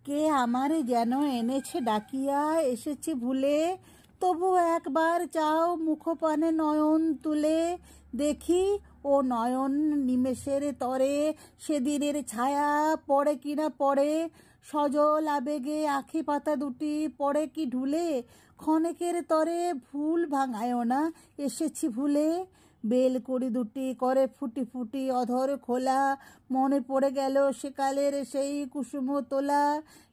কে আমারে যেন এনেছে ডাকিয়া, এসেছি ভুলে, তবু একবার চাও মুখপানে নয়ন তুলে, দেখি ও নয়ন নিমেষের তরে সেদিনের ছায়া পড়ে কিনা পড়ে, সজল আবেগে আখি পাতা দুটি পড়ে কি ঢুলে, ক্ষণেকের তরে ভুল ভাঙায় না, এসেছি ভুলে। বেলকড়ি দুটি করে ফুটি ফুটি অধর খোলা, মনে পড়ে গেল সেকালের সেই কুসুম তোলা,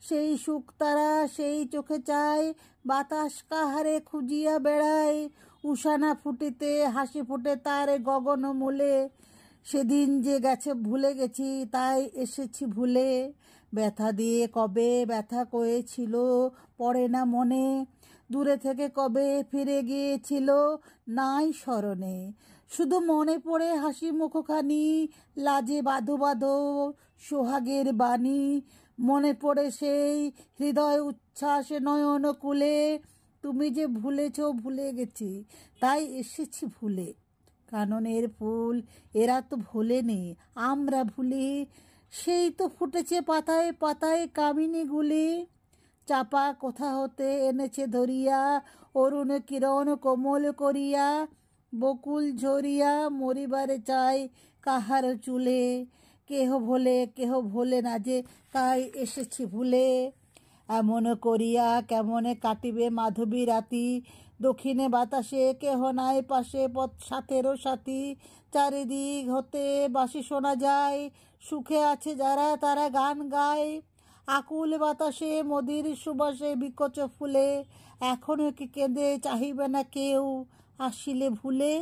সেই শুকতারা সেই চোখে চায়, বাতাস কাহারে খুঁজিয়া বেড়ায়, উষানা ফুটিতে হাসি ফুটে তার গগন মূলে, সেদিন যে গেছে ভুলে গেছি তাই এসেছি ভুলে। ব্যথা দিয়ে কবে ব্যথা কয়েছিল পড়ে না মনে, দূরে থেকে কবে ফিরে গিয়েছিল নাই স্মরণে, শুধু মনে পড়ে হাসি মুখখানি, লাজে বাঁধো বাঁধো সোহাগের বাণী, মনে পড়ে সেই হৃদয় উচ্ছ্বাসে নয়ন কুলে, তুমি যে ভুলেছ ভুলে গেছি তাই এসেছি ভুলে। কাননের ফুল এরা তো ভোলেনি, আমরা ভুলি, সেই তো ফুটেছে পাতায় পাতায় কামিনী গুলি, চাপা কোথা হতে এনেছে ধরিয়া, অরুণ কিরণ কোমল করিয়া, বকুল ঝরিয়া মরিবারে চাই কাহার চুলে, কেহ ভোলে না যে তাই এসেছি ভুলে। এমন করিয়া কেমনে কাটিবে মাধবী রাতি, দক্ষিণে বাতাসে কেহ নাই পাশে পথ সাথেরও সাথী, চারিদিক হতে বাঁশি শোনা যায়, সুখে আছে যারা তারা গান গায়, আকুল বাতাসে মদির সুবাসে বিকচ ফুলে, এখনো কি কেঁদে চাহিবে না কেউ আসিলে ভুলে।